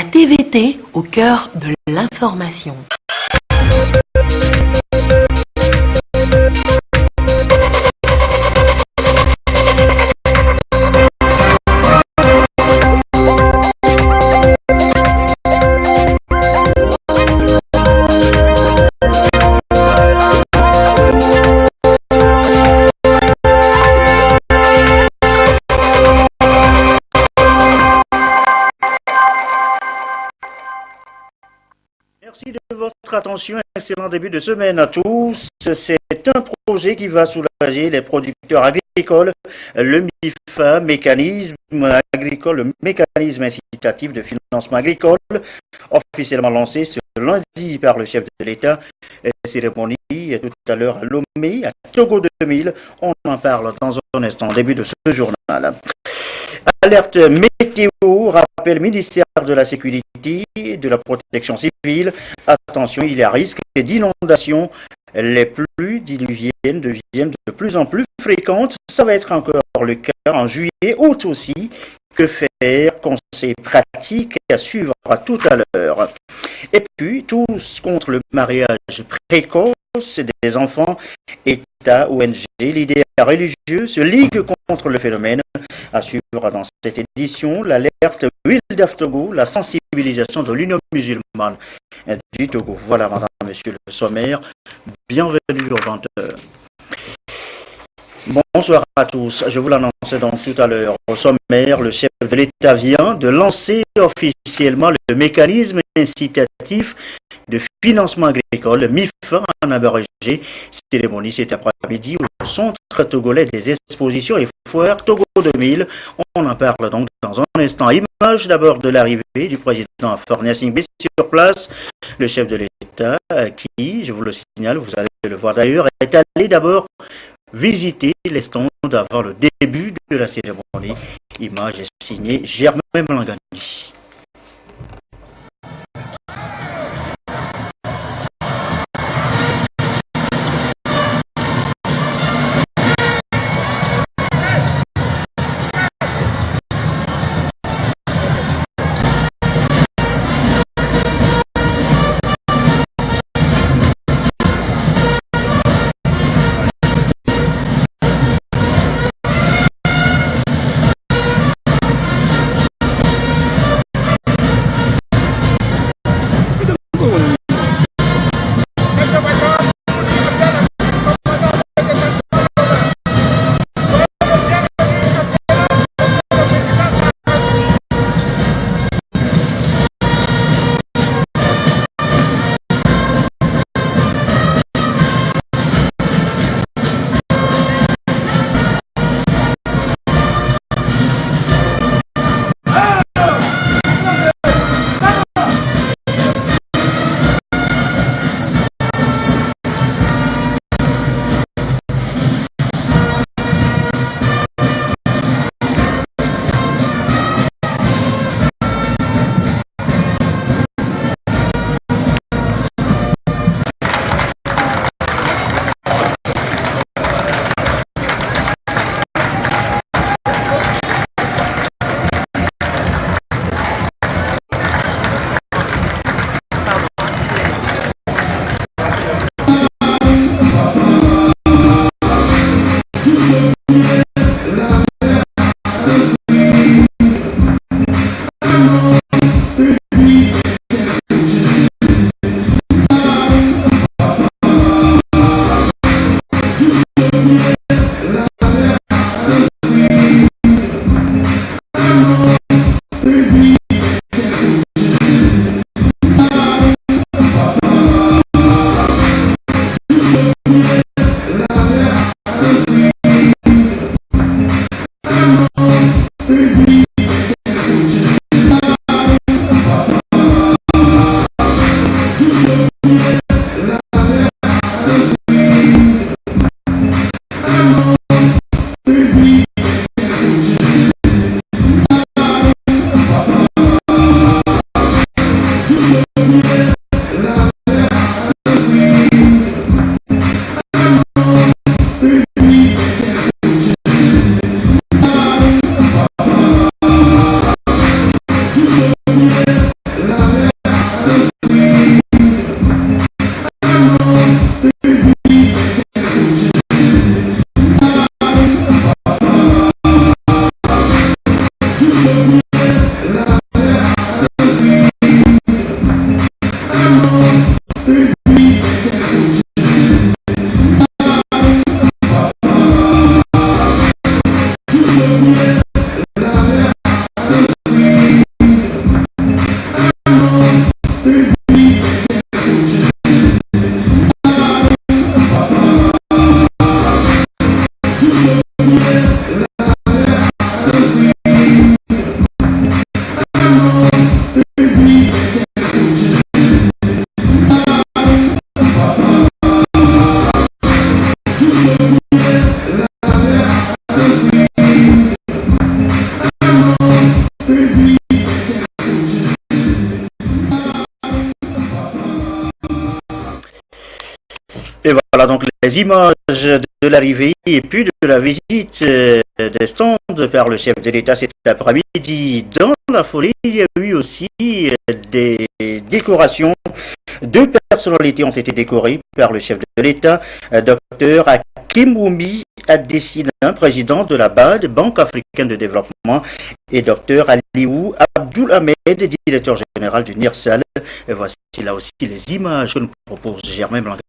La TVT au cœur de l'information. Merci de votre attention. Excellent début de semaine à tous. C'est un projet qui va soulager les producteurs agricoles. Le MIFA, mécanisme agricole, le mécanisme incitatif de financement agricole, officiellement lancé ce lundi par le chef de l'État. Cérémonie tout à l'heure à Lomé, à Togo 2000. On en parle dans un instant, début de ce journal. Alerte météo, rappelle ministère de la Sécurité, de la Protection civile. Attention, il y a risque d'inondation. Les pluies diluviennes deviennent de plus en plus fréquentes. Ça va être encore le cas en juillet, août aussi. Que faire? Conseils pratiques à suivre tout à l'heure. Et puis, tous contre le mariage précoce des enfants. État, ONG, l'idée religieuse se ligue contre le phénomène. À suivre dans cette édition, l'alerte Wildaf Togo, la sensibilisation de l'Union musulmane du Togo. Voilà, madame, monsieur le sommaire. Bienvenue au 20h. Bonsoir à tous. Je vous l'annonçais donc tout à l'heure. Au sommaire, le chef de l'État vient de lancer officiellement le mécanisme incitatif de financement agricole, MIFA en abrégé. Cérémonie cet après-midi au centre togolais des expositions et foires Togo 2000. On en parle donc dans un instant. Image d'abord de l'arrivée du président Fornia Singbe sur place, le chef de l'État qui, je vous le signale, vous allez le voir d'ailleurs, est allé d'abord visiter les stands avant le début de la cérémonie. Image signée Germain Mlangani. les images de l'arrivée et puis de la visite des stands par le chef de l'État cet après-midi. Dans la foulée, il y a eu aussi des décorations. Deux personnalités ont été décorées par le chef de l'État, Dr Hakimoumi Adesina, président de la BAD, Banque africaine de développement, et Dr Aliou Abdoul Ahmed, directeur général du NIRSAL. Et voici là aussi les images que nous propose Germain Blancani.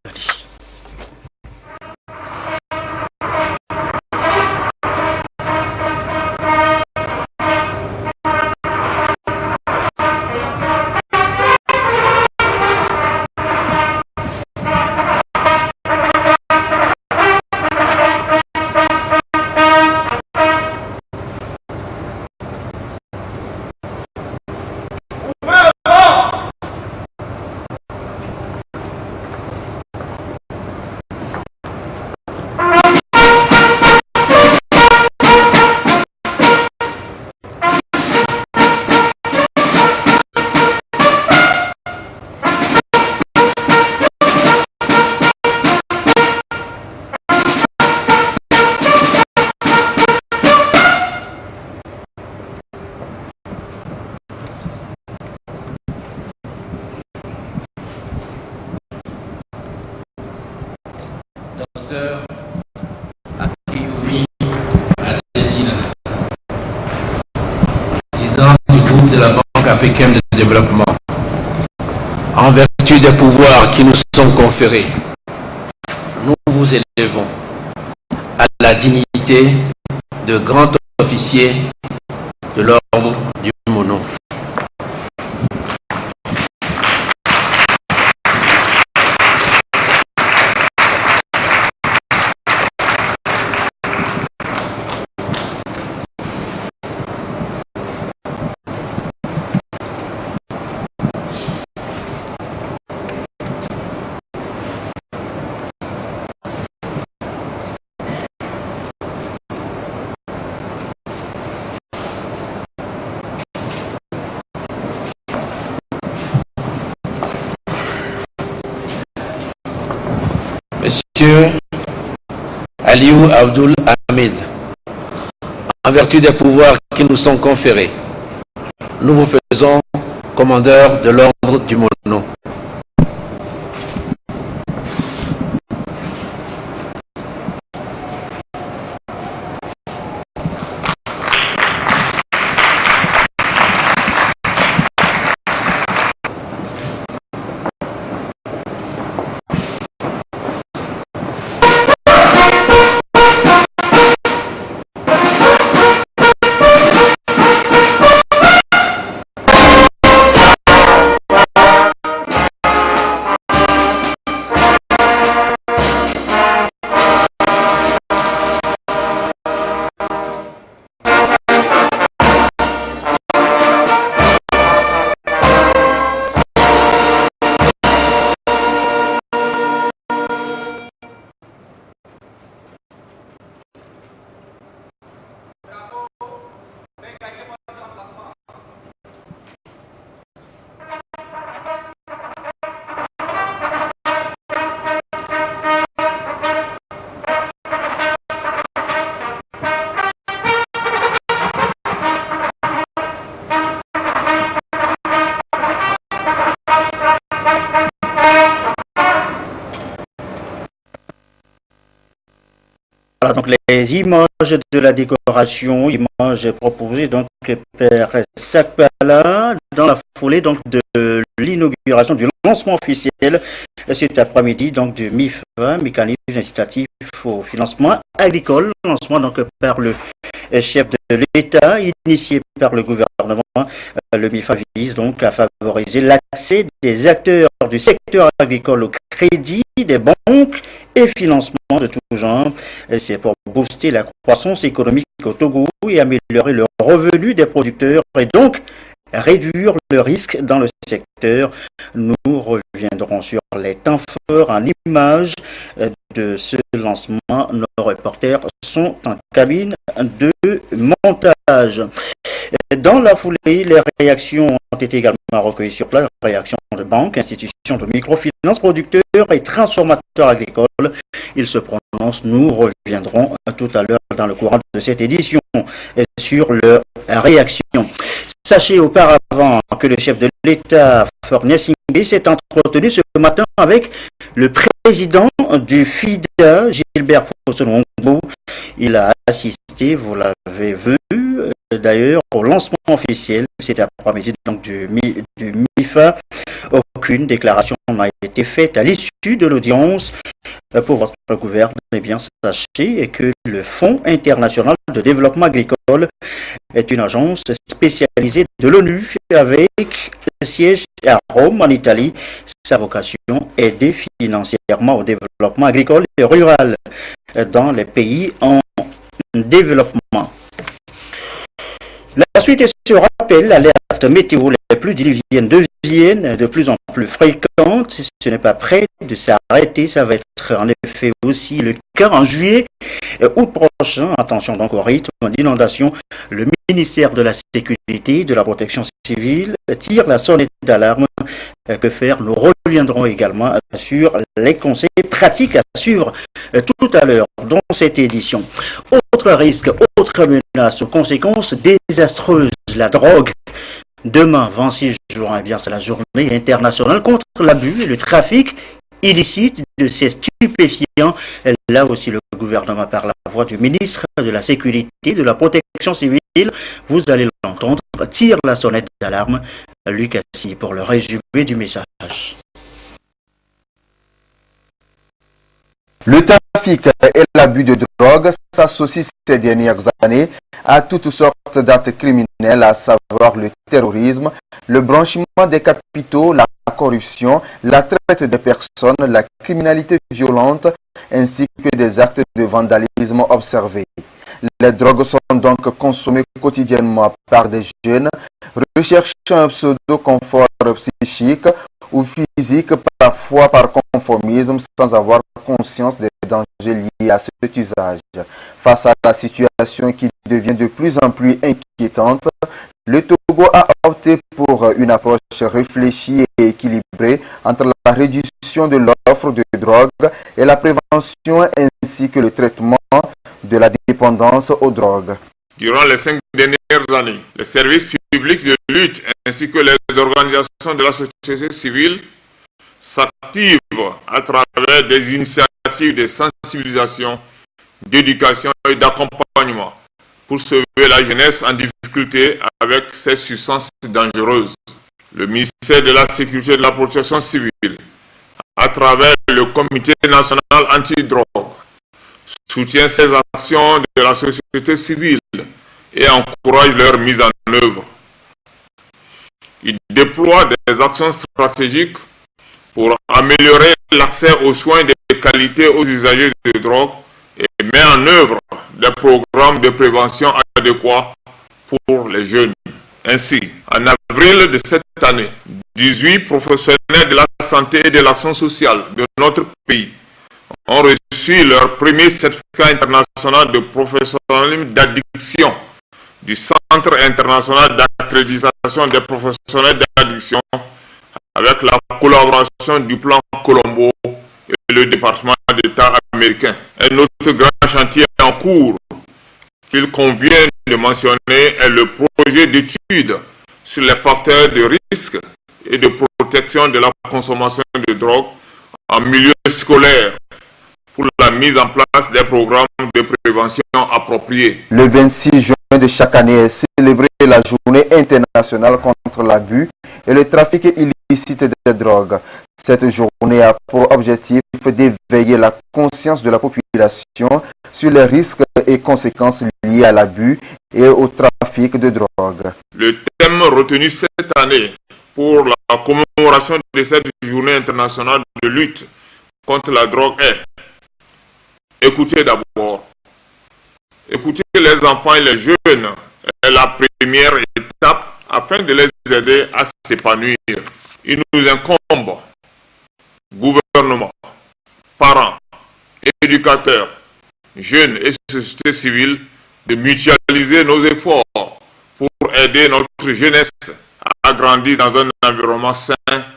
Dr Hakimoumi Adesina, président du groupe de la Banque africaine de développement. En vertu des pouvoirs qui nous sont conférés, nous vous élevons à la dignité de grand officier de l'ordre du Mono. Monsieur Aliou Abdoul Ahmed, en vertu des pouvoirs qui nous sont conférés, nous vous faisons commandeur de l'ordre du Mono. Voilà donc les images de la décoration, images proposées donc par Sakpala dans la foulée donc de l'inauguration du lancement officiel cet après-midi donc du MIFA, mécanisme incitatif au financement agricole, lancement donc par le chef de l'État, initié par le gouvernement. Le MIFA vise donc à favoriser l'accès des acteurs du secteur agricole au crédit des banques et financement de tout genre. C'est pour booster la croissance économique au Togo et améliorer le revenu des producteurs et donc réduire le risque dans le secteur. Nous reviendrons sur les temps forts en images de ce lancement. Nos reporters sont en cabine de montage. Dans la foulée, les réactions ont été également recueillies sur place, réactions de banques, institutions de microfinance, producteurs et transformateurs agricoles. Ils se prononcent, nous reviendrons tout à l'heure dans le courant de cette édition sur leur réaction. Sachez auparavant que le chef de l'État, Faure Gnassingbé, s'est entretenu ce matin avec le président du FIDA, Gilbert Fossonongbo. Il a assisté, vous l'avez vu, d'ailleurs, au lancement officiel, cet après-midi donc du MIFA. Aucune déclaration n'a été faite à l'issue de l'audience. Pour votre gouverne, eh bien, sachez que le Fonds international de développement agricole est une agence spécialisée de l'ONU avec siège à Rome, en Italie. Sa vocation est d'aider financièrement au développement agricole et rural dans les pays en développement. La suite est ce rappel, l'alerte météo les plus diluviennes deviennent de plus en plus fréquentes. Ce n'est pas prêt de s'arrêter. Ça va être en effet aussi le cas en juillet, août prochain. Attention donc au rythme d'inondation. Le ministère de la Sécurité et de la Protection civile tire la sonnette d'alarme. Que faire? Nous reviendrons également sur les conseils pratiques à suivre tout à l'heure dans cette édition. Autre risque, autre menace aux conséquences désastreuses, la drogue. Demain, 26 juin, eh bien, c'est la journée internationale contre l'abus et le trafic illicite de ces stupéfiants. Là aussi, le gouvernement, par la voix du ministre de la Sécurité et de la Protection civile, vous allez l'entendre, tire la sonnette d'alarme. Luc Assis pour le résumé du message. Le trafic et l'abus de drogue s'associent ces dernières années à toutes sortes d'actes criminels, à savoir le terrorisme, le blanchiment des capitaux, la corruption, la traite des personnes, la criminalité violente, ainsi que des actes de vandalisme observés. Les drogues sont donc consommées quotidiennement par des jeunes recherchant un pseudo-confort psychique ou physique, parfois par conformisme, sans avoir conscience des dangers liés à cet usage. Face à la situation qui devient de plus en plus inquiétante, le Togo a opté pour une approche réfléchie et équilibrée entre la réduction de l'offre de drogue et la prévention ainsi que le traitement de la dépendance aux drogues. Durant les 5 dernières années, les services publics de lutte ainsi que les organisations de la société civile s'activent à travers des initiatives de sensibilisation, d'éducation et d'accompagnement pour sauver la jeunesse en difficulté avec ces substances dangereuses. Le ministère de la Sécurité et de la Protection civile, à travers le Comité national anti-drogue, soutient ces actions de la société civile et encourage leur mise en œuvre. Il déploie des actions stratégiques pour améliorer l'accès aux soins de qualité aux usagers de drogue et met en œuvre des programmes de prévention adéquats pour les jeunes. Ainsi, en avril de cette année, 18 professionnels de la santé et de l'action sociale de notre pays ont reçu leur premier certificat international de professionnalisme d'addiction du Centre international d'accréditation des professionnels d'addiction avec la collaboration du plan Colombo et le département d'État américain. Un autre grand chantier en cours qu'il convient de mentionner est le projet d'étude sur les facteurs de risque et de protection de la consommation de drogue en milieu scolaire pour la mise en place des programmes de prévention appropriés. Le 26 juin de chaque année est célébrée la journée internationale contre l'abus et le trafic illicite des drogues. Cette journée a pour objectif d'éveiller la conscience de la population sur les risques et conséquences liées à l'abus et au trafic de drogue. Le thème retenu cette année pour la commémoration de cette journée internationale de lutte contre la drogue est: écoutez d'abord. Écouter les enfants et les jeunes est la première étape afin de les aider à s'épanouir. Il nous incombe, gouvernement, parents, éducateurs, jeunes et société civile, de mutualiser nos efforts pour aider notre jeunesse à grandir dans un environnement sain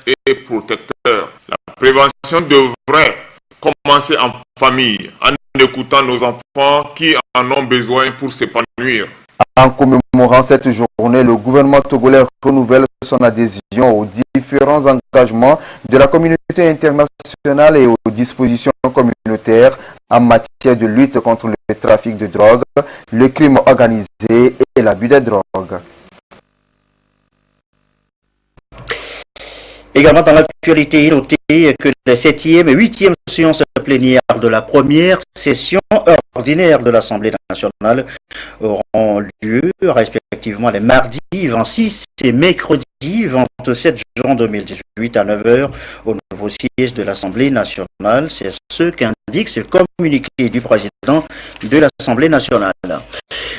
et protecteur. La prévention devrait commencer en famille, en écoutant nos enfants qui en ont besoin pour s'épanouir. En commémorant cette journée, le gouvernement togolais renouvelle son adhésion aux différents engagements de la communauté internationale et aux dispositions communautaires en matière de lutte contre le trafic de drogue, le crime organisé et l'abus de drogue. Également dans l'actualité, notez que les 7e et 8e séances plénières de la première session ordinaire de l'Assemblée nationale auront lieu respectivement les mardis 26 et mercredi 27 juin 2018 à 9 h au nouveau siège de l'Assemblée nationale. C'est ce qu'indique ce communiqué du président de l'Assemblée nationale.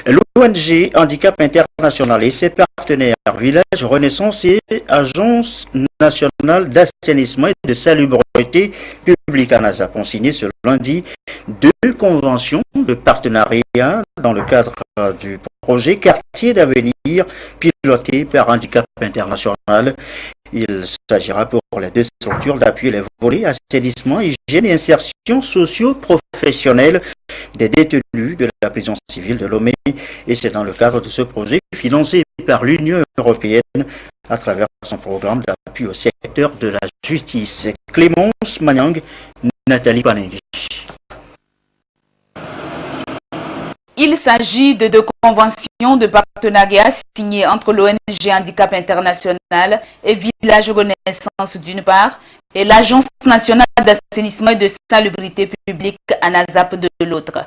L'ONG Handicap International et ses partenaires Village Renaissance et Agence nationale d'assainissement et de salubrité publique ANASAP ont signé ce lundi 2 conventions de partenariat dans le cadre du projet Quartier d'avenir piloté par Handicap International. Il s'agira pour les 2 structures d'appuyer les volets assainissement, hygiène et insertion socio-professionnelle des détenus de la prison civile de Lomé. Et c'est dans le cadre de ce projet financé par l'Union européenne à travers son programme d'appui au secteur de la justice. Clémence Magnang, Nathalie Panengi. Il s'agit de 2 conventions de partenariat signées entre l'ONG Handicap International et Village Renaissance d'une part et l'Agence nationale d'assainissement et de salubrité publique ANASAP de l'autre.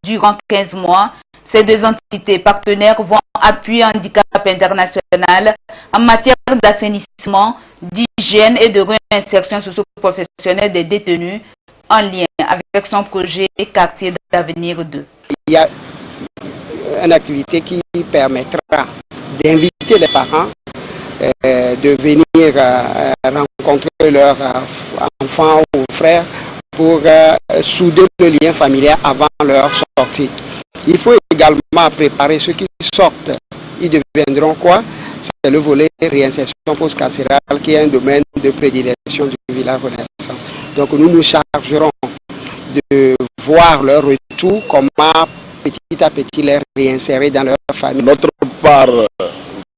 Durant 15 mois, ces 2 entités partenaires vont appuyer Handicap International en matière d'assainissement, d'hygiène et de réinsertion socio-professionnelle des détenus en lien avec son projet Quartier d'avenir 2. Il y a une activité qui permettra d'inviter les parents de venir rencontrer leurs enfants ou frères pour souder le lien familial avant leur sortie. Il faut également préparer ceux qui sortent. Ils deviendront quoi? C'est le volet réinsertion post-carcérale qui est un domaine de prédilection du village Renaissance. Donc nous nous chargerons de voir leur retour, comment petit à petit les réinsérer dans leur famille. Notre part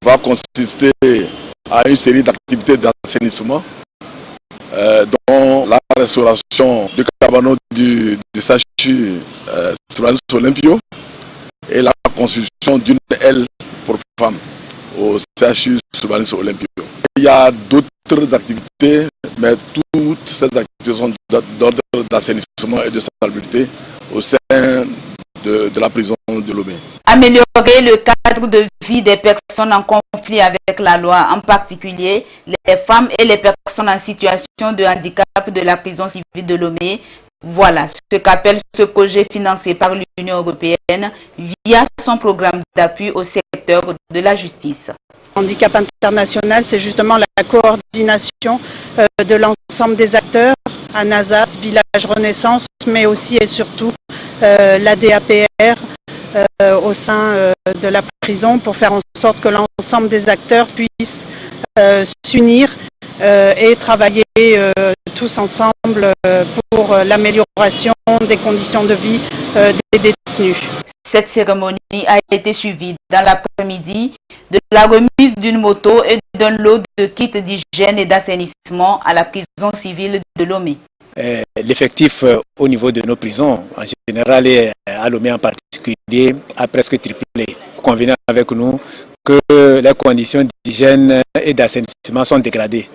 va consister à une série d'activités d'assainissement, dont la restauration du cabanon du SACHU Olympio et la construction d'une aile pour femmes au CHU Olympio. Il y a d'autres activités, mais toutes ces activités sont d'ordre d'assainissement et de salubrité au sein de la prison de Lomé. Améliorer le cadre de vie des personnes en conflit avec la loi, en particulier les femmes et les personnes en situation de handicap de la prison civile de Lomé. Voilà ce qu'appelle ce projet financé par l'Union européenne via son programme d'appui au secteur de la justice. Handicap International, c'est justement la coordination de l'ensemble des acteurs, ANASAP, Village Renaissance, mais aussi et surtout l'ADAPR au sein de la prison pour faire en sorte que l'ensemble des acteurs puissent s'unir et travailler tous ensemble pour l'amélioration des conditions de vie des détenus. Cette cérémonie a été suivie dans l'après-midi de la remise d'une moto et d'un lot de kits d'hygiène et d'assainissement à la prison civile de Lomé. L'effectif au niveau de nos prisons, en général et à Lomé en particulier, a presque triplé. Convenez avec nous que les conditions d'hygiène et d'assainissement sont dégradées.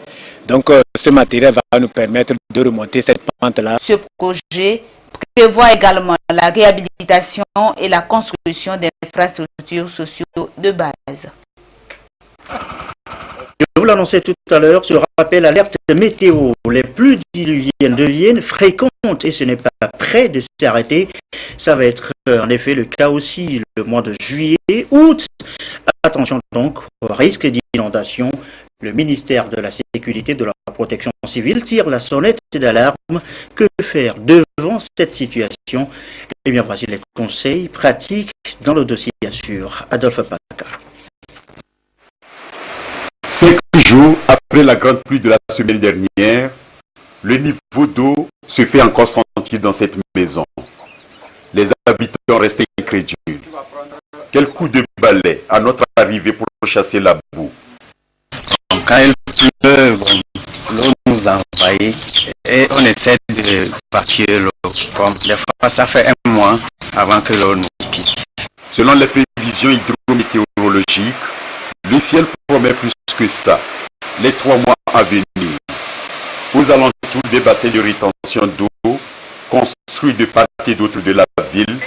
Donc ce matériel va nous permettre de remonter cette pente-là. Ce projet prévoit également la réhabilitation et la construction d'infrastructures sociaux de base. Je vous l'annonçais tout à l'heure, ce rappel alerte météo. Les pluies diluviennes deviennent fréquentes et ce n'est pas près de s'arrêter. Ça va être en effet le cas aussi le mois de juillet, août. Attention donc au risque d'inondation. Le ministère de la Sécurité et de la Protection civile tire la sonnette d'alarme. Que faire devant cette situation? Eh bien, voici les conseils pratiques dans le dossier, bien sûr. Adolphe Paca. 5 jours après la grande pluie de la semaine dernière, le niveau d'eau se fait encore sentir dans cette maison. Les habitants restent incrédules. Quel coup de balai à notre arrivée pour chasser la boue? Quand il pleut, l'eau nous envahit et on essaie d'évacuer l'eau. Comme des fois, ça fait un mois avant que l'eau nous quitte. Selon les prévisions hydrométéorologiques, le ciel promet plus que ça. Les 3 mois à venir, aux alentours des bassins de rétention d'eau construits de part et d'autre de la ville,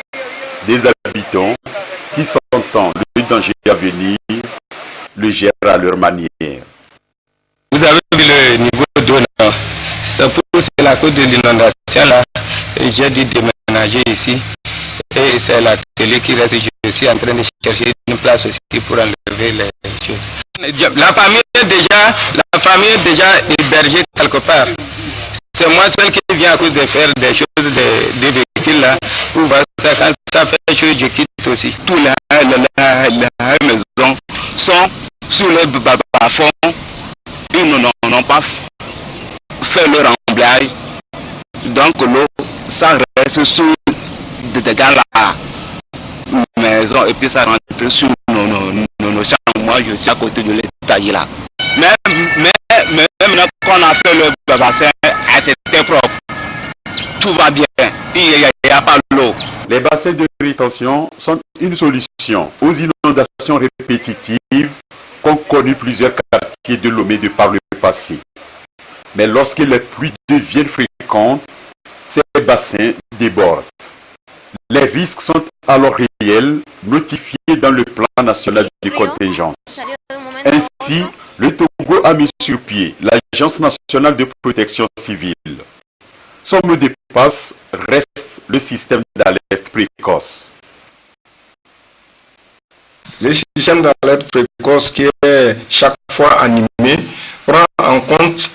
des habitants qui sentant le danger à venir le gèrent à leur manière. Vous avez vu le niveau d'eau là, c'est pour la cause de l'inondation là, j'ai dû déménager ici et c'est l'atelier qui reste, je suis en train de chercher une place aussi pour enlever les choses. La famille est déjà hébergée quelque part. C'est moi seul qui viens à cause de faire des choses, des véhicules là, pour voir ça, quand ça fait chaud, je quitte aussi. Toutes les maisons sont sous les bas-fonds, ils n'ont pas fait leur remblage, donc l'eau, ça reste sous dans la maison et puis ça rentre sur nos chambres. Moi je suis à côté de l'étage là. Mais maintenant qu'on a fait le bassin, c'était propre. Tout va bien, il n'y a pas l'eau. Les bassins de rétention sont une solution aux inondations répétitives qu'ont connu plusieurs quartiers de Lomé de par le passé. Mais lorsque les pluies deviennent fréquentes, ces bassins débordent. Les risques sont alors réels, notifiés dans le plan national de contingence. Ainsi, le Togo a mis sur pied l'Agence nationale de protection civile. Son mot de passe reste le système d'alerte précoce. Le système d'alerte précoce qui est chaque fois animé prend en compte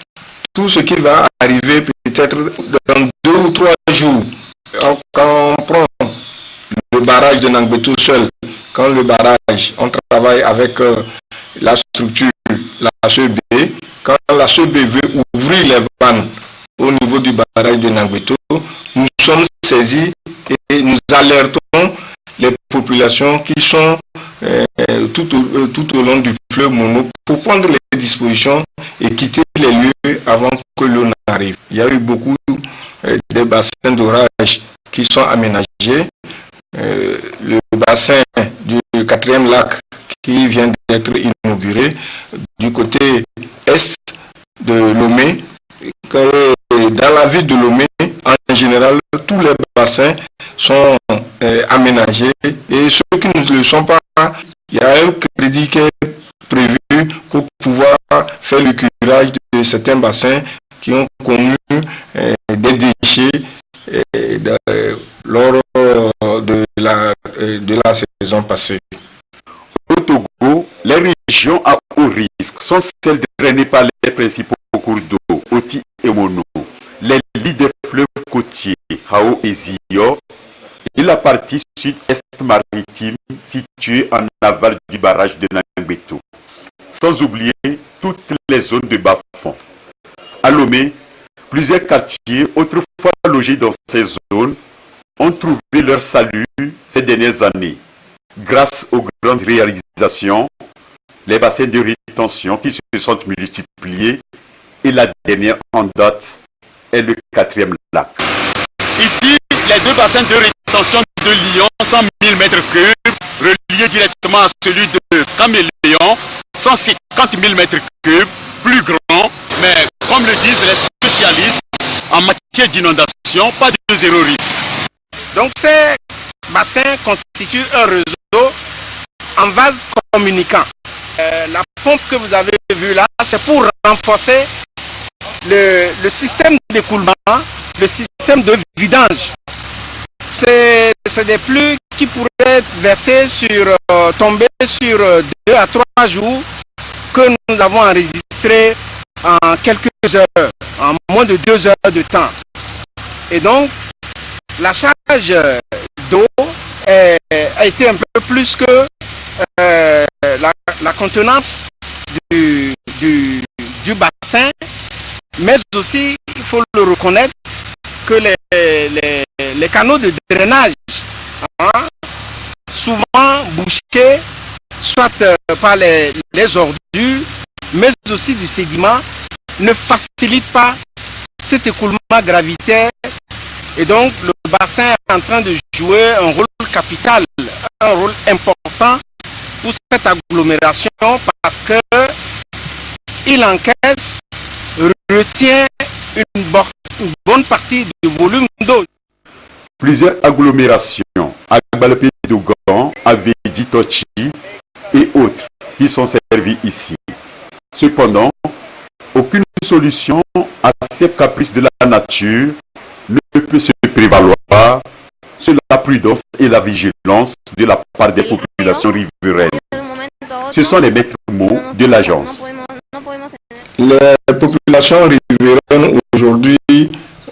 tout ce qui va arriver peut-être dans 2 ou 3 jours. Quand on prend le barrage de Nangbetou seul, quand le barrage, on travaille avec la structure, la CEB, quand la CEB veut ouvrir les vannes au niveau du barrage de Nangbetou, nous sommes saisis et nous alertons les populations qui sont tout au long du fleuve Mono pour prendre les dispositions et quitter les lieux avant que l'eau n'arrive. Il y a eu beaucoup de bassins d'orage qui sont aménagés. Le bassin du 4e lac qui vient d'être inauguré du côté est de Lomé. Dans la ville de Lomé, en général, tous les bassins sont aménagés et ceux qui ne le sont pas, il y a un crédit qui est prévu pour pouvoir faire le curage de certains bassins qui ont connu des déchets lors de la saison passée. Au Togo, les régions à haut risque sont celles drainées par les principaux cours d'eau, Oti et Mono, les lits des fleuves côtiers, Hao et Zio, et la partie sud-est maritime située en aval du barrage de Nangbetou. Sans oublier toutes les zones de bas-fond. À Lomé, plusieurs quartiers autrefois logés dans ces zones ont trouvé leur salut ces dernières années grâce aux grandes réalisations, les bassins de rétention qui se sont multipliés et la dernière en date est le 4e lac. Ici, les 2 bassins de rétention de Lyon, 100 000 m3, reliés directement à celui de Caméléon, 150 000 m3, plus grand, mais comme le disent les spécialistes, en matière d'inondation, pas de zéro risque. Donc ces bassins constituent un réseau en vase communicant. La pompe que vous avez vue là, c'est pour renforcer le système d'écoulement, le système de vidange. C'est des pluies qui pourraient être versées tomber sur 2 à 3 jours que nous avons enregistrées en quelques heures, en moins de 2 heures de temps. Et donc, la charge d'eau a été un peu plus que la contenance du du bassin, mais aussi, il faut le reconnaître, que les canaux de drainage, souvent bouchés, soit par les ordures, mais aussi du sédiment, ne facilitent pas cet écoulement gravitaire. Et donc, le bassin est en train de jouer un rôle capital, un rôle important pour cette agglomération parce que il encaisse, retient une bonne partie du volume d'eau. Plusieurs agglomérations, Agbalpé-Dougan, Avedi-Tochi et autres, qui sont servies ici. Cependant, aucune solution à ces caprices de la nature ne peut se prévaloir sur la prudence et la vigilance de la part des populations riveraines. Ce sont les maîtres mots de l'agence. Les populations riveraines aujourd'hui,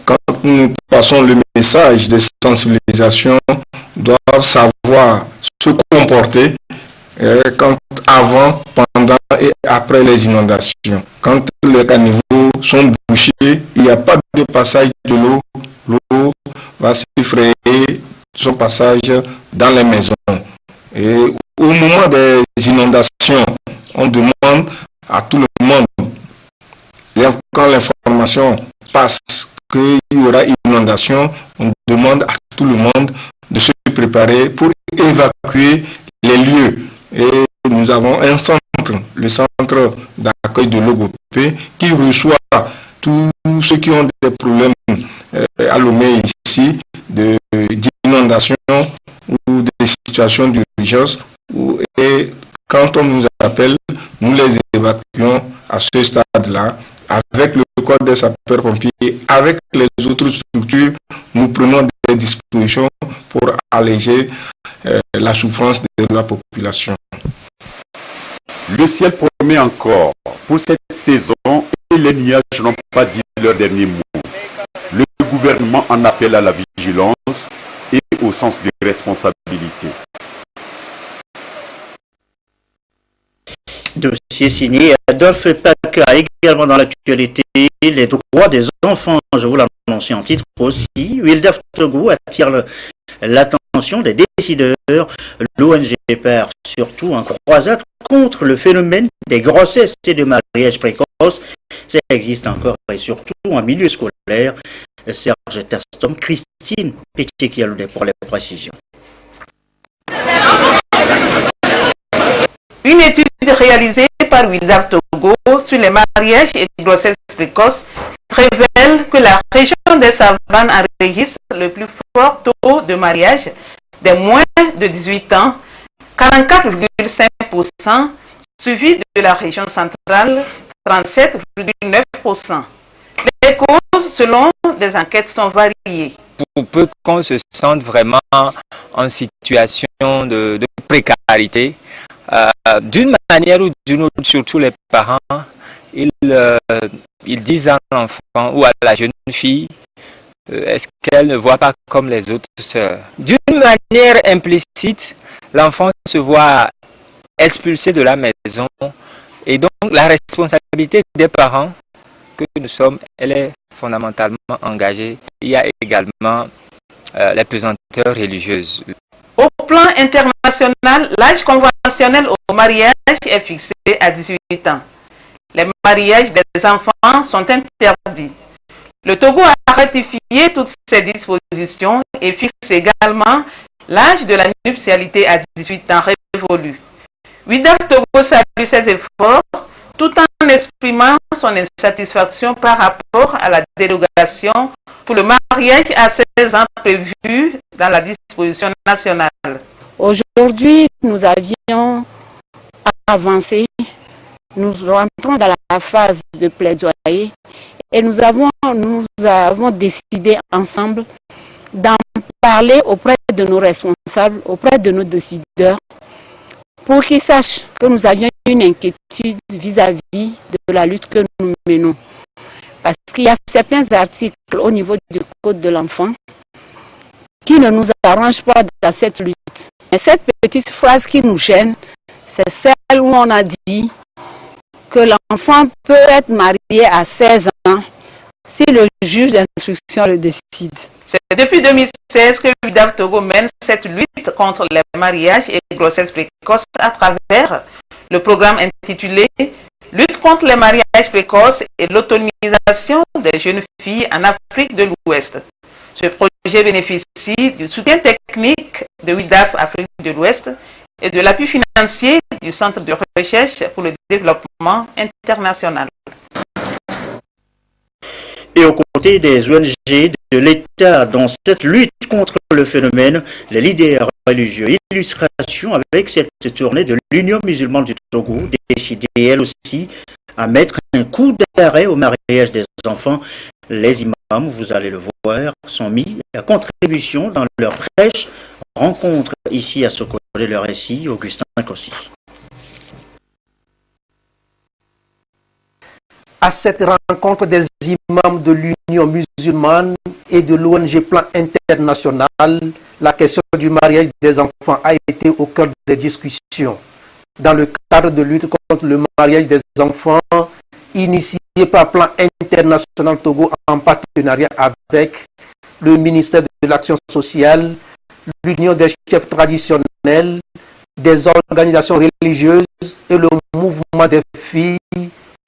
quand nous passons le message de sensibilisation, doivent savoir se comporter avant, pendant et après les inondations. Quand les caniveaux sont bouchés, il n'y a pas de passage de l'eau. L'eau va se frayer son passage dans les maisons. Et au moment des inondations, on demande à tout le monde, quand l'information passe qu'il y aura inondation, on demande à tout le monde de se préparer pour évacuer les lieux. Et nous avons un centre, le centre d'accueil de Logopé, qui reçoit tous ceux qui ont des problèmes à Lomé ici, d'inondation ou de situations d'urgence. Et quand on nous appelle, nous les évacuons à ce stade-là. Avec le corps des sapeurs-pompiers, avec les autres structures, nous prenons des dispositions pour alléger la souffrance de la population. Le ciel promet encore pour cette saison et les nuages n'ont pas dit leur dernier mot. Le gouvernement en appelle à la vigilance et au sens de responsabilité. Dossier signé Adolphe Paca. Également dans l'actualité, les droits des enfants, je vous l'annonçais en titre aussi. Wildaf Togo attire l'attention des décideurs. L'ONG perd surtout en croisade contre le phénomène des grossesses et de mariages précoces. Ça existe encore et surtout en milieu scolaire. Serge Tastom, Christine Petit-Kialoudé pour les précisions. Une étude réalisée par Wildaf Togo sur les mariages et grossesses précoces révèle que la région des savanes enregistre le plus fort taux de mariage des moins de 18 ans, 44,5%, suivi de la région centrale, 37,9%. Les causes, selon des enquêtes, sont variées. Pour peu qu'on se sente vraiment en situation de précarité, d'une manière ou d'une autre, surtout les parents, ils disent à l'enfant ou à la jeune fille, est-ce qu'elle ne voit pas comme les autres sœurs? D'une manière implicite, l'enfant se voit expulsé de la maison et donc la responsabilité des parents que nous sommes, elle est fondamentalement engagée. Il y a également les pesanteurs religieuses. Au plan international, l'âge conventionnel au mariage est fixé à 18 ans. Les mariages des enfants sont interdits. Le Togo a ratifié toutes ces dispositions et fixe également l'âge de la nuptialité à 18 ans révolu. Wildaf Togo salue ses efforts tout en exprimant son insatisfaction par rapport à la dérogation pour le mariage à 16 ans prévu dans la disposition nationale. Aujourd'hui, nous avions avancé, nous rentrons dans la phase de plaidoyer et nous avons décidé ensemble d'en parler auprès de nos responsables, auprès de nos décideurs, pour qu'ils sachent que nous avions une inquiétude vis-à-vis de la lutte que nous menons. Parce qu'il y a certains articles au niveau du Code de l'enfant qui ne nous arrangent pas dans cette lutte. Et cette petite phrase qui nous gêne, c'est celle où on a dit que l'enfant peut être marié à 16 ans si le juge d'instruction le décide. C'est depuis 2016 que l'UDAF Togo mène cette lutte contre les mariages et grossesses précoces à travers le programme intitulé « Lutte contre les mariages précoces et l'autonomisation des jeunes filles en Afrique de l'Ouest ». Ce projet bénéficie du soutien technique de UDAF Afrique de l'Ouest et de l'appui financier du Centre de recherche pour le développement international. Et aux côtés des ONG de l'État dans cette lutte contre le phénomène, les leaders religieux. Illustration avec cette tournée de l'Union musulmane du Togo, décidée elle aussi à mettre un coup d'arrêt au mariage des enfants. Les imams, vous allez le voir, sont mis à contribution dans leur prêche. Rencontre ici à Sokole le récit, Augustin Kossi. À cette rencontre des imams de l'Union musulmane et de l'ONG Plan International, la question du mariage des enfants a été au cœur des discussions. Dans le cadre de lutte contre le mariage des enfants, initié par Plan International Togo en partenariat avec le ministère de l'Action sociale, l'Union des chefs traditionnels, des organisations religieuses et le mouvement des filles,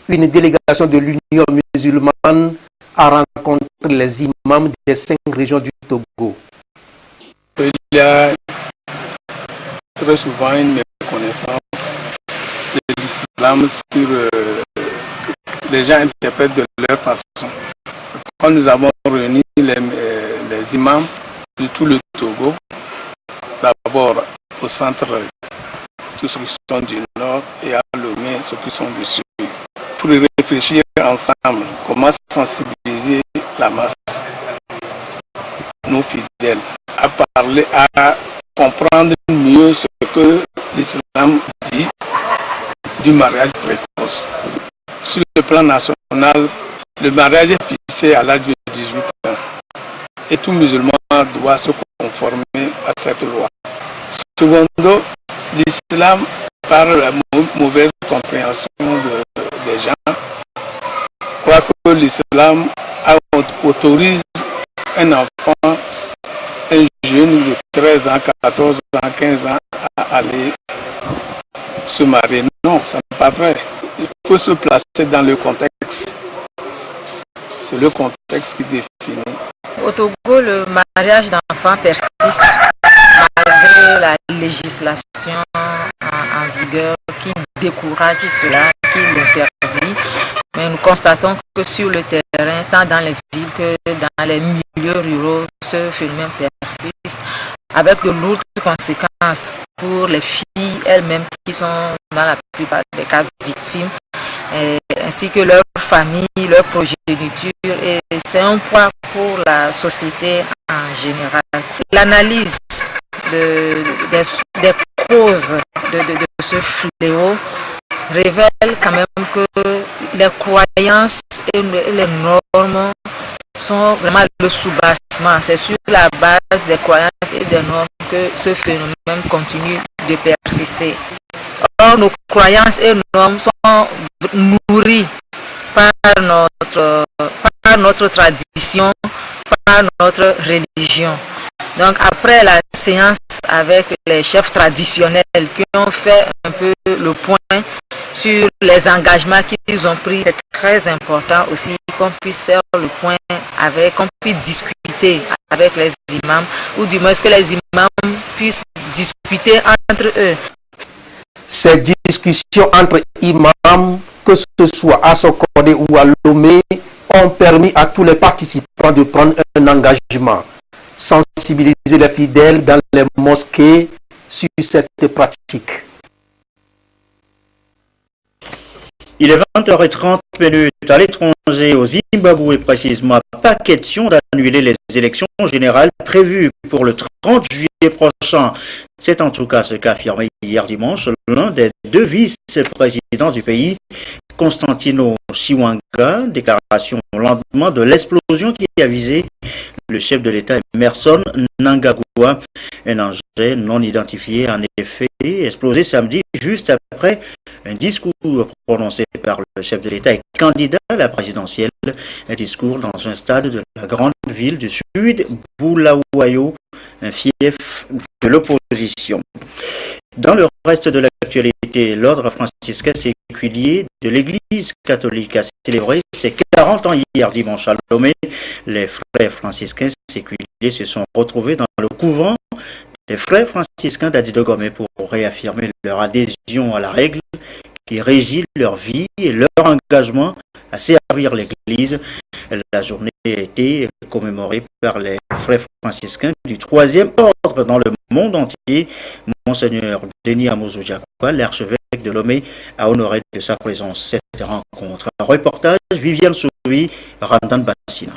une délégation de l'Union musulmane a rencontré les imams des 5 régions du Togo. Il y a très souvent une méconnaissance de l'islam sur les gens interprètent de leur façon. Quand nous avons réuni les imams de tout le Togo, d'abord au centre, tous ceux qui sont du nord, et à Lomé, ceux qui sont du sud, pour réfléchir ensemble comment sensibiliser la masse, nos fidèles, à parler, à comprendre mieux ce que l'islam dit du mariage précoce. Sur le plan national, le mariage est fixé à l'âge de 18 ans et tout musulman doit se conformer à cette loi. Secondo, l'islam, par la mauvaise compréhension des gens, croit que l'islam autorise un enfant, un jeune de 13 ans, 14 ans, 15 ans à aller se marier. Non, ça n'est pas vrai. Il faut se placer dans le contexte. C'est le contexte qui définit. Au Togo, le mariage d'enfants persiste malgré la législation en vigueur qui décourage cela, qui l'interdit. Mais nous constatons que sur le terrain, tant dans les villes que dans les milieux ruraux, ce phénomène persiste avec de lourdes conséquences pour les filles elles-mêmes qui sont dans la plupart des cas victimes, ainsi que leurs familles, leur progéniture, et c'est un poids pour la société en général. L'analyse des causes de ce fléau révèle quand même que les croyances et les normes sont vraiment le soubassement. C'est sur la base des croyances et des normes que ce phénomène continue de persister. Or, nos croyances et normes sont nourries par notre tradition, par notre religion. Donc après la séance avec les chefs traditionnels qui ont fait un peu le point sur les engagements qu'ils ont pris, c'est très important aussi qu'on puisse faire le point avec, qu'on puisse discuter avec les imams, ou du moins que les imams puissent discuter entre eux. Ces discussions entre imams, que ce soit à Sokode ou à Lomé, ont permis à tous les participants de prendre un engagement, sensibiliser les fidèles dans les mosquées sur cette pratique. Il est 20h30 à l'étranger, au Zimbabwe précisément. Pas question d'annuler les élections générales prévues pour le 30 juillet prochain. C'est en tout cas ce qu'a affirmé hier dimanche l'un des 2 vice-présidents du pays, Constantino Chiwanga. Déclaration au lendemain de l'explosion qui a visé le chef de l'État Emmerson Mnangagwa. Un engin non identifié en effet explosé samedi juste après Un discours prononcé par le chef de l'État et candidat à la présidentielle. Un discours dans un stade de la grande ville du sud, Bulawayo, un fief de l'opposition. Dans le reste de l'actualité, l'ordre franciscain séculier de l'Église catholique a célébré ses 40 ans hier dimanche à Lomé. Les frères franciscains séculiers se sont retrouvés dans le couvent des frères franciscains d'Adidogomé pour réaffirmer leur adhésion à la règle qui régit leur vie et leur engagement à servir l'Église. La journée a été commémorée par les frères franciscains du 3e ordre dans le monde entier. Monseigneur Denis Amouzou Diakwa, l'archevêque de Lomé, a honoré de sa présence cette rencontre. Un reportage, Viviane Souvi, Randan Bassina.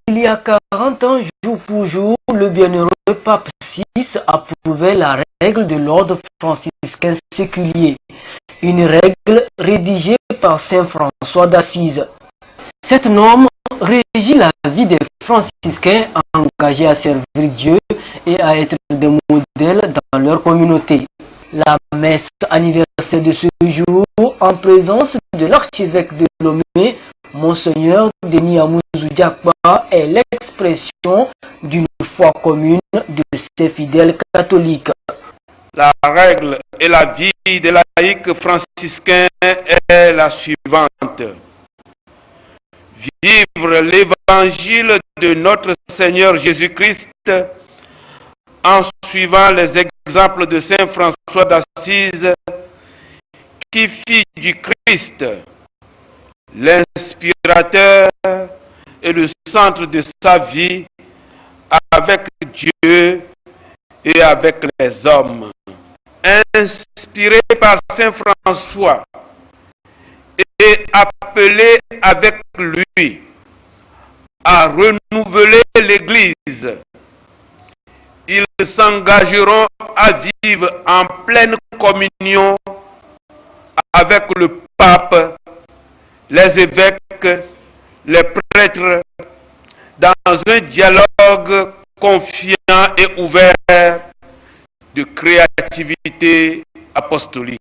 Il y a 40 ans, jour pour jour, le bienheureux pape VI approuvait la règle de l'ordre franciscain séculier, une règle rédigée par saint François d'Assise. Cette norme régit la vie des franciscains engagés à servir Dieu et à être des modèles dans leur communauté. La messe anniversaire de ce jour, en présence de l'archevêque de Lomé, Monseigneur Denis Amouzou Diakwa, est l'expression d'une foi commune de ses fidèles catholiques. La règle et la vie des laïcs franciscains est la suivante. Vivre l'évangile de notre Seigneur Jésus-Christ en suivant les exemples de saint François d'Assise qui fit du Christ l'inspirateur et le centre de sa vie avec Dieu et avec les hommes. Inspiré par saint François et appelé avec lui à renouveler l'Église, ils s'engageront à vivre en pleine communion avec le pape, les évêques, les prêtres, dans un dialogue confiant et ouvert de créativité apostolique.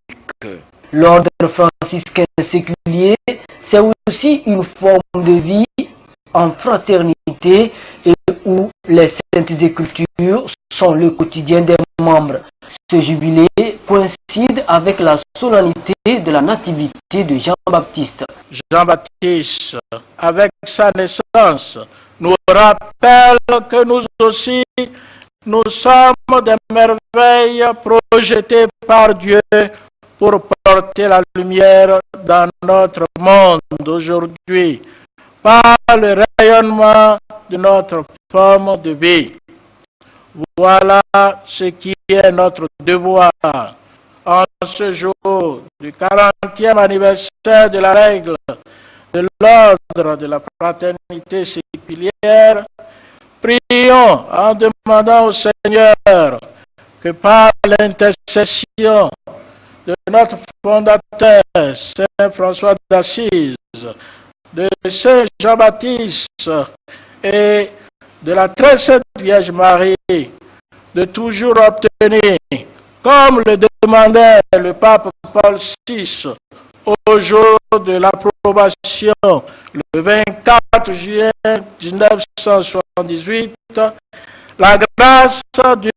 L'ordre franciscain séculier, c'est aussi une forme de vie en fraternité et où les saintes écritures sont le quotidien des membres. Ce jubilé coïncide avec la solennité de la nativité de Jean-Baptiste. Jean-Baptiste, avec sa naissance, nous rappelle que nous aussi, nous sommes des merveilles projetées par Dieu pour porter la lumière dans notre monde aujourd'hui, par le rayonnement de notre forme de vie. Voilà ce qui est notre devoir en ce jour du 40e anniversaire de la règle de l'ordre de la fraternité séculière. Prions en demandant au Seigneur que par l'intercession de notre fondateur, saint François d'Assise, de saint Jean-Baptiste et de la très sainte Vierge Marie, de toujours obtenir, comme le demandait le pape Paul VI au jour de l'approbation, le 24 juillet 1978, la grâce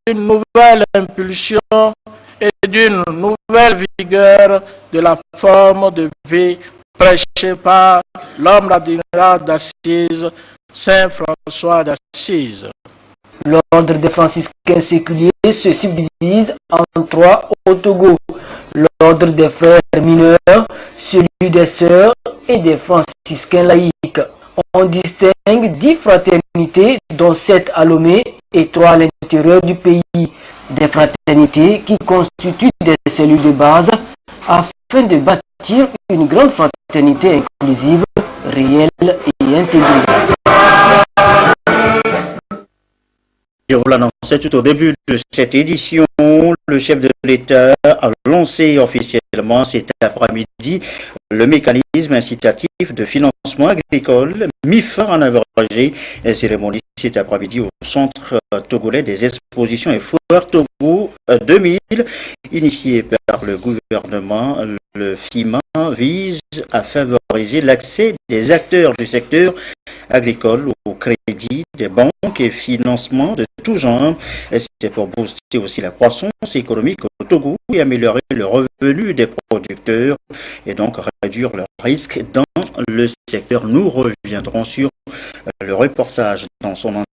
d'une nouvelle impulsion et d'une nouvelle vigueur de la forme de vie prêchée par l'homme admirable d'Assise, saint François d'Assise. L'ordre des franciscains séculiers se subdivise en 3 au Togo. L'ordre des frères mineurs, celui des sœurs et des franciscains laïcs. On distingue 10 fraternités, dont 7 à Lomé et 3 à l'intérieur du pays. Des fraternités qui constituent des cellules de base afin de bâtir une grande fraternité inclusive, réelle et intégrée. Je vous l'annonçais tout au début de cette édition, le chef de l'État a lancé officiellement cet après-midi le mécanisme incitatif de financement agricole, mis fin en abrégé. Cérémonie cet après-midi au centre togolais des expositions et foires Togo 2000, initié par le gouvernement. Le FIMA vise à favoriser l'accès des acteurs du secteur agricole au crédit des banques et financements de tout genre. C'est pour booster aussi la croissance économique au Togo et améliorer le revenu des producteurs et donc réduire leurs risques dans le secteur. Nous reviendrons sur le reportage dans son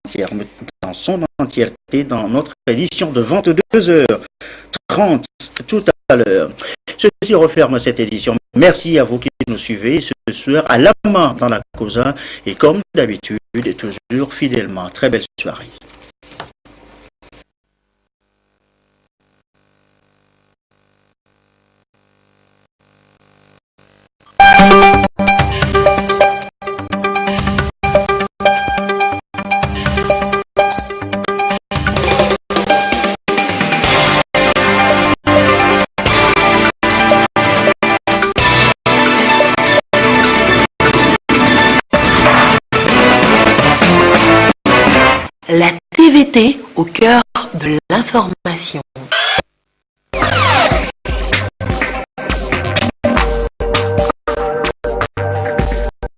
entièreté dans notre édition de 22h30 tout à l'heure. Ceci referme cette édition. Merci à vous qui nous suivez ce soir à la main dans la causa et comme d'habitude et toujours fidèlement. Très belle soirée. La TVT au cœur de l'information.